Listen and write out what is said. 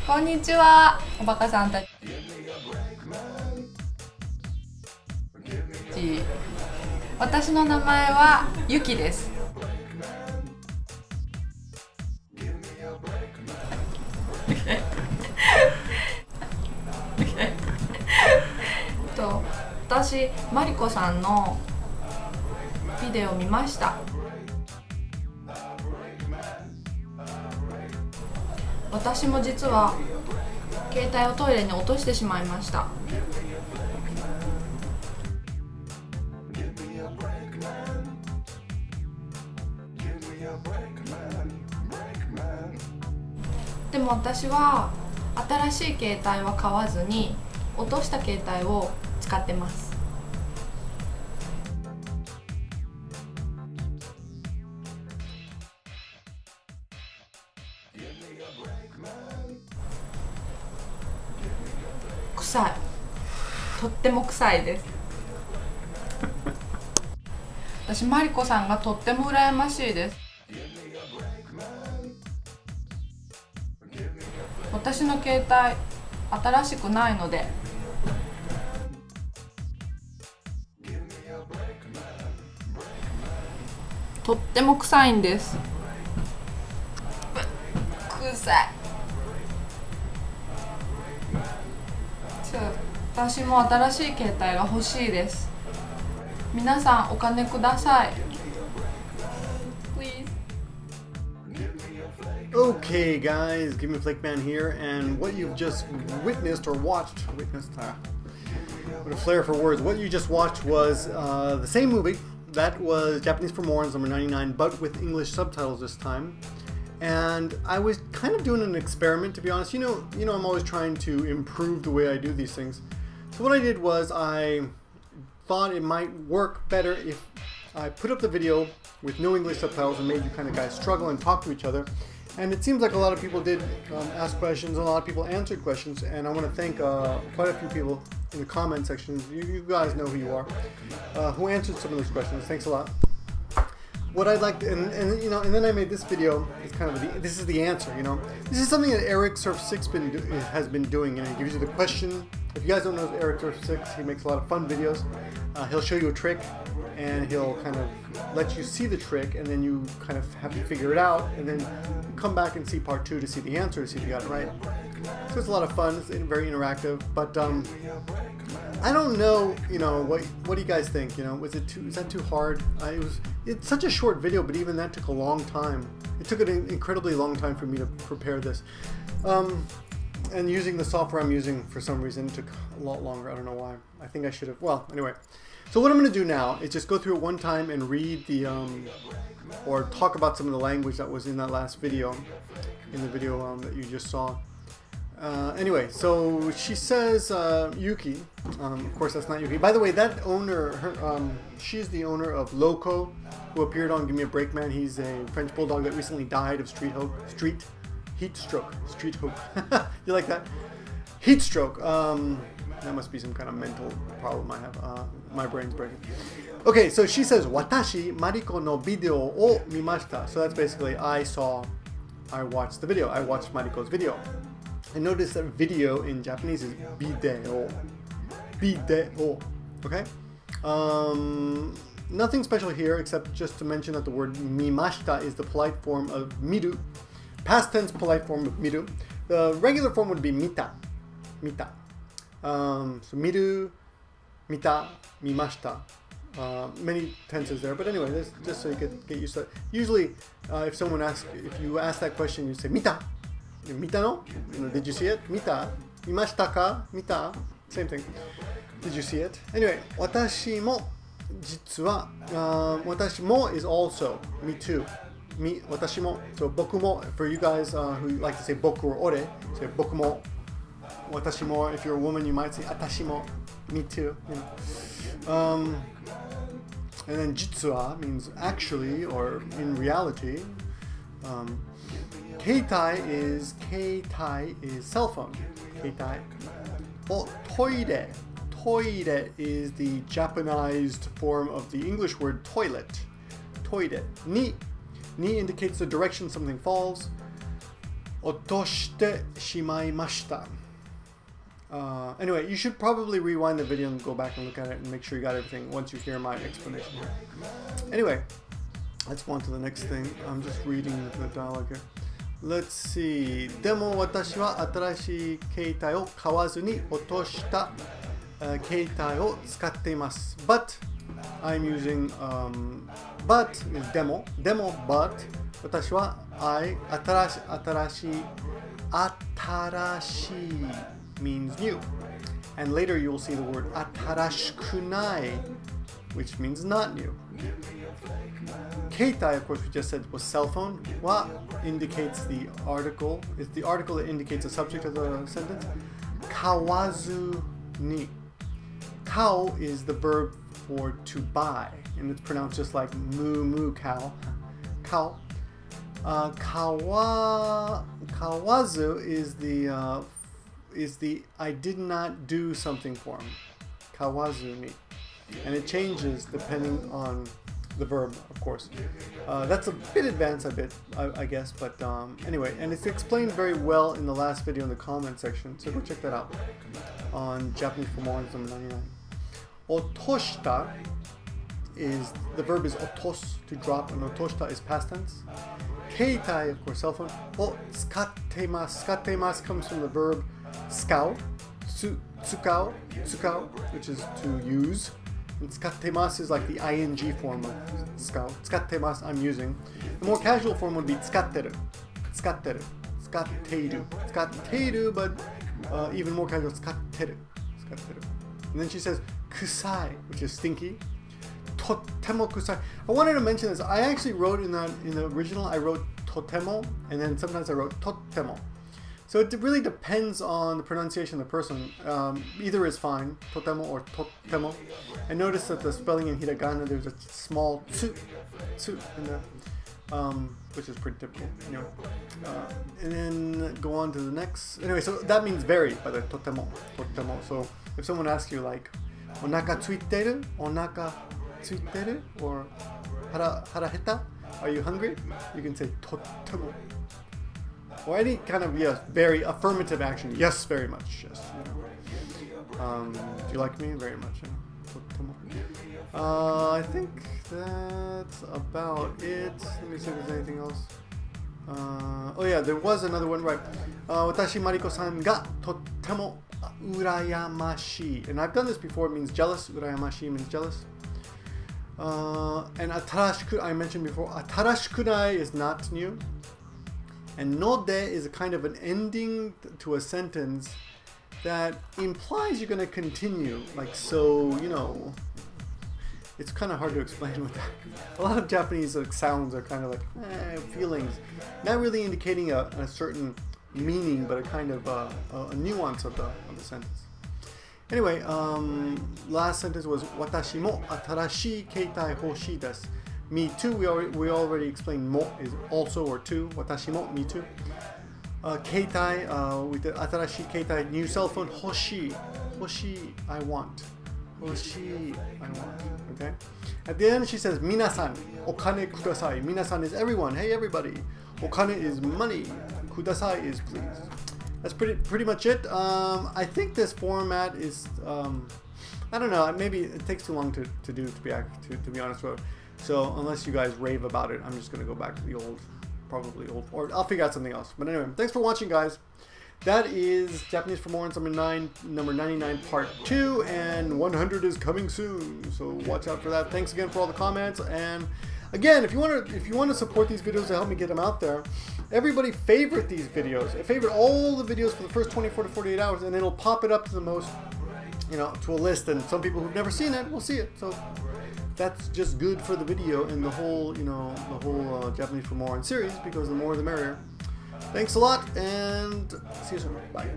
こんにちは、おバカさんたち。私の名前はゆきです。私、マリコさんのビデオを見ました。私も実は携帯をトイレに落としてしまいました。でも私は新しい携帯は買わずに落とした携帯を使ってます。臭い。とっても臭いです。私、マリコさんがとっても羨ましいです。私の携帯新しくないのでとっても臭いんです。臭い。私も新しい携帯が欲しいです。皆さんお金ください。Okay, guys, Give Me Flake Man here, and what you've just witnessed or watched, what a flair for words. What you just watched was the same movie that was Japanese for Morons number 99, but with English subtitles this time. And I was kind of doing an experiment, to be honest. You know, I'm always trying to improve the way I do these things. So what I did was I thought it might work better if I put up the video with no English subtitles and made you kind of guys struggle and talk to each other. And it seems like a lot of people did ask questions, and a lot of people answered questions, and I want to thank quite a few people in the comment section. You guys know who you are, who answered some of those questions. Thanks a lot. What I'd like to, and then I made this video. It's kind of this is the answer. This is something that Eric Surf 6 has been doing, and he gives you the question. If you guys don't know Eric Surf 6, he makes a lot of fun videos. He'll show you a trick, and he'll kind of let you see the trick, and then you kind of have to figure it out, and then come back and see part 2 to see the answer, to see if you got it right. So it's a lot of fun. It's very interactive, but I don't know. What do you guys think? Is that too hard? It's such a short video, but even that took a long time. It took an incredibly long time for me to prepare this. And using the software I'm using for some reason took a lot longer. I don't know why. I think I should have. Well, anyway. So what I'm going to do now is just go through it one time and read the, or talk about some of the language that was in that last video, in the video that you just saw. Anyway, so she says Yuki. Of course, that's not Yuki. By the way, that owner, she's the owner of Loco, who appeared on Give Me a Break Man. He's a French bulldog that recently died of heat stroke. You like that? Heat stroke. That must be some kind of mental problem I have. My brain's breaking. Okay, so she says, Watashi Mariko no video o mimashita. So that's basically I watched the video. I watched Mariko's video. And notice that video in Japanese is bideo. Bideo. Okay? Nothing special here except just to mention that the word mimashita is the polite form of miru. Past tense polite form of miru. The regular form would be mita. Mita. So miru, mita, mimashita. Many tenses there, but anyway, this just so you could get used to it. Usually, if you ask that question, you say mita. Mita no? Did you see it? Mita. Mimashita ka? Mita. Same thing. Did you see it? Anyway, watashi mo jitsu wa watashi mo is also me too. Watashi mo. So boku mo, for you guys who like to say boku or ore, say boku mo. Watashi mo. If you're a woman, you might say atashi mo. Me too. And then jitsuwa means actually or in reality. Keitai is cell phone. Keitai. Oh, toire. Toire is the Japanized form of the English word toilet. Toire. Ni indicates the direction something falls. otoshite shimaimashita. Anyway, you should probably rewind the video and go back and look at it and make sure you got everything once you hear my explanation here. Anyway, let's go on to the next thing. I'm just reading the dialogue here. Let's see. でも私は新しい携帯を買わずに落とした携帯を使っています。But I'm using but is demo, but 私は新しい means new, and later you will see the word 新しくない which means not new. Keitai, of course, we just said was cell phone. Wa indicates the article. It's the article that indicates the subject of the sentence. Kawazu ni. Kao is the verb for to buy, and it's pronounced just like moo moo cow. Kao. Kawazu is the I did not do something for him. Kawazu ni. And it changes depending on the verb, of course. That's a bit advanced, I guess, but anyway, and it's explained very well in the last video in the comment section, so go check that out on Japanese for Morons number 99. Otoshita is, the verb is otos, to drop, and otoshita is past tense. Keitai, of course, cell phone. O tsukattemasu. Tsukattemasu comes from the verb skau, tsukao, which is to use. And tsukattemasu is like the ing form of skau. Tsukattemasu, I'm using. The more casual form would be tsukatteru. Tsukatteiru, but even more casual, tsukatteru. And then she says kusai, which is stinky. Totemo kusai. I wanted to mention this. I actually wrote in the original, I wrote totemo, and then sometimes I wrote totemo. So it really depends on the pronunciation of the person. Either is fine, totemo or totemo. And notice that the spelling in hiragana, there's a small tsu in there, which is pretty typical. Anyway, and then go on to the next. Anyway, so that means very, by the totemo. So if someone asks you like, onaka tsuiteru, or hara heta, are you hungry? You can say totemo. Or any kind of, yes, very affirmative action. Yes, very much. Yes. Do you like me? Very much. I think that's about it. Let me see if there's anything else. Oh yeah, there was another one, right. Watashi Mariko-san ga totemo urayamashii. And I've done this before. It means jealous. Urayamashii means jealous. And atarashiku, I mentioned before. Atarashikunai is not new. And node is a kind of an ending to a sentence that implies you're going to continue. Like, so, you know, it's kind of hard to explain with that. A lot of Japanese sounds are kind of like feelings, not really indicating a certain meaning, but a kind of a nuance of the sentence. Anyway, last sentence was watashi mo atarashii keitai hoshii desu. Me too, we already explained mo is also or too. Watashi mo, me too. Keitai, we did atarashi keitai, new cell phone. Hoshii, I want. Hoshii, I want. Okay? At the end she says, minasan, okane kudasai. Minasan is everyone. Hey everybody. Okane is money. Kudasai is please. That's pretty much it. I think this format is, I don't know, maybe it takes too long to do, to be honest with you. So unless you guys rave about it, I'm just going to go back to the old, probably old, or I'll figure out something else. But anyway, thanks for watching, guys. That is Japanese for Morons number 99 part 2, and 100 is coming soon. So watch out for that. Thanks again for all the comments. And again, if you want to support these videos to help me get them out there, everybody favorite these videos. Favorite all the videos for the first 24 to 48 hours, and it'll pop it up to the most, you know, to a list. And some people who've never seen it will see it. So that's just good for the video and the whole, you know, Japanese for Morons series, because the more the merrier. Thanks a lot, and see you soon. Bye.